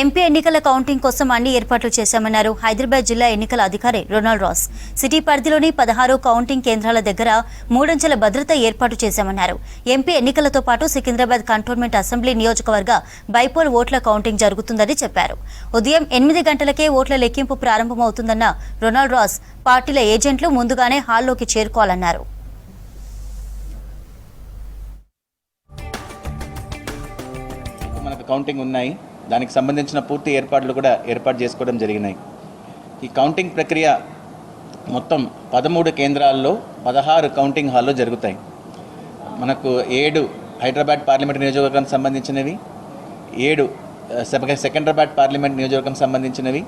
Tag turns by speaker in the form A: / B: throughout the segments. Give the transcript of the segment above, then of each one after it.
A: MP ఎన్నికల counting కోసం అన్ని ఏర్పాట్లు చేశామన్నారు హైదరాబాద్ జిల్లా ఎన్నికల అధికారి రొనాల్డ్ రాస్. సిటీ పరిధిలోని 16 కౌంటింగ్ కేంద్రాల దగ్గర 3 అంచెల భద్రత ఏర్పాటు చేశామన్నారు. ఎంపీ ఎన్నికలతో పాటు సికింద్రాబాద్ కంటోన్మెంట్ అసెంబ్లీ నియోజకవర్గ బైపోల్ ఓట్ల కౌంటింగ్ జరుగుతుందని చెప్పారు. ఉదయం 8 గంటలకే ఓట్ల లెక్కింపు ప్రారంభమవుతుందన్న రొనాల్డ్ రాస్ పార్టీల ఏజెంట్లు ముందుగానే హాల్లోకి చేరుకోవాలన్నారు.
B: మనకు కౌంటింగ్ ఉన్నాయి, దానికి సంబంధించిన పూర్తి ఏర్పాట్లు కూడా ఏర్పాటు చేసుకోవడం జరిగినాయి. ఈ కౌంటింగ్ ప్రక్రియ మొత్తం 13 కేంద్రాల్లో 16 కౌంటింగ్ హాల్లో జరుగుతాయి. మనకు 7 హైదరాబాద్ పార్లమెంట్ నియోజకవర్గానికి సంబంధించినవి, 7 సికింద్రాబాద్ పార్లమెంట్ నియోజకవర్గం సంబంధించినవి,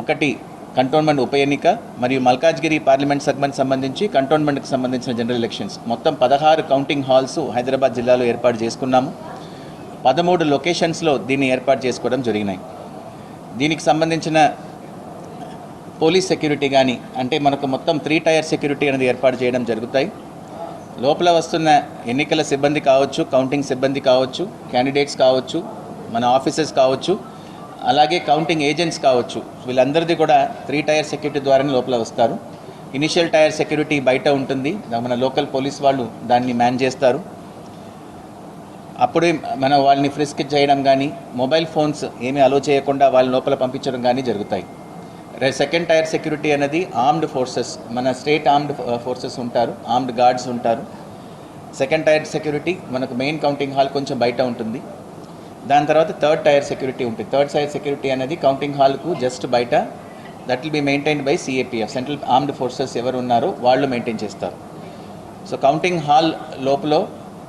B: 1 కంటోన్మెంట్ ఉప ఎన్నిక మరియు మల్కాజ్గిరి పార్లమెంట్ సెగ్మెంట్ సంబంధించి కంటోన్మెంట్కి సంబంధించిన జనరల్ ఎలక్షన్స్. మొత్తం 16 కౌంటింగ్ హాల్స్ హైదరాబాద్ జిల్లాలో ఏర్పాటు చేసుకున్నాము. 13 లొకేషన్స్లో దీన్ని ఏర్పాటు చేసుకోవడం జరిగినాయి. దీనికి సంబంధించిన పోలీస్ సెక్యూరిటీ కానీ అంటే మనకు మొత్తం 3 టైర్ సెక్యూరిటీ అనేది ఏర్పాటు చేయడం జరుగుతాయి. లోపల వస్తున్న ఎన్నికల సిబ్బంది కావచ్చు, కౌంటింగ్ సిబ్బంది కావచ్చు, క్యాండిడేట్స్ కావచ్చు, మన ఆఫీసర్స్ కావచ్చు, అలాగే కౌంటింగ్ ఏజెంట్స్ కావచ్చు, వీళ్ళందరిది కూడా 3 టైర్ సెక్యూరిటీ ద్వారానే లోపల వస్తారు. ఇనిషియల్ టైర్ సెక్యూరిటీ బయట ఉంటుంది, మన లోకల్ పోలీస్ వాళ్ళు దాన్ని మ్యాన్ చేస్తారు. అప్పుడే మనం వాళ్ళని ఫ్రిస్క్ చేయడం కానీ, మొబైల్ ఫోన్స్ ఏమీ అలో చేయకుండా వాళ్ళ లోపల పంపించడం కానీ జరుగుతాయి. సెకండ్ టైర్ సెక్యూరిటీ అనేది ఆర్మ్డ్ ఫోర్సెస్, మన స్టేట్ ఆర్మ్డ్ ఫోర్సెస్ ఉంటారు, ఆర్మ్డ్ గార్డ్స్ ఉంటారు. సెకండ్ టైర్ సెక్యూరిటీ మనకు మెయిన్ కౌంటింగ్ హాల్ కొంచెం బయట ఉంటుంది. దాని తర్వాత థర్డ్ టైర్ సెక్యూరిటీ ఉంటుంది. థర్డ్ టైర్ సెక్యూరిటీ అనేది కౌంటింగ్ హాల్కు జస్ట్ బయట, that will be maintained by CAPF, central armed forces ఎవరు ఉన్నారో వాళ్ళు మెయింటైన్ చేస్తారు. సో కౌంటింగ్ హాల్ లోపల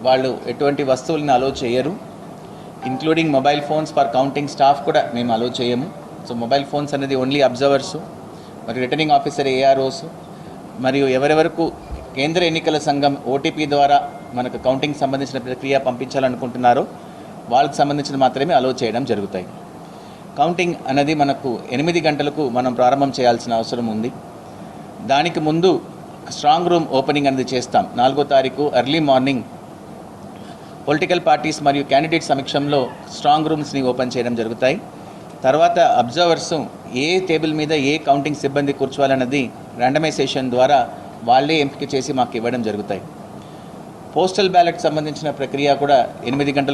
B: వాళ్ళు ఎటువంటి వస్తువులను అలో చేయరు, including mobile phones for counting staff కూడా మేము అలో చేయము. సో మొబైల్ ఫోన్స్ అనేది ఓన్లీ అబ్జర్వర్సు మరియు రిటర్నింగ్ ఆఫీసర్ ఏఆర్ఓస్ మరియు ఎవరెవరకు కేంద్ర ఎన్నికల సంఘం ఓటీపీ ద్వారా మనకు కౌంటింగ్ సంబంధించిన ప్రక్రియ పంపించాలనుకుంటున్నారో వాళ్ళకి సంబంధించిన మాత్రమే అలో చేయడం జరుగుతాయి. కౌంటింగ్ అనేది మనకు 8 గంటలకు మనం ప్రారంభం చేయాల్సిన అవసరం ఉంది. దానికి ముందు స్ట్రాంగ్ రూమ్ ఓపెనింగ్ అనేది చేస్తాం. 4వ తారీఖు ఎర్లీ మార్నింగ్ పొలిటికల్ పార్టీస్ మరియు క్యాండిడేట్ సమక్షంలో స్ట్రాంగ్ రూమ్స్ని ఓపెన్ చేయడం జరుగుతాయి. తర్వాత అబ్జర్వర్స్ ఏ టేబుల్ మీద ఏ కౌంటింగ్ సిబ్బంది కూర్చోవాలన్నది ర్యాండమైజేషన్ ద్వారా వాళ్ళే ఎంపిక చేసి మాకు ఇవ్వడం జరుగుతాయి. పోస్టల్ బ్యాలెట్ సంబంధించిన ప్రక్రియ కూడా 8 గంటలకు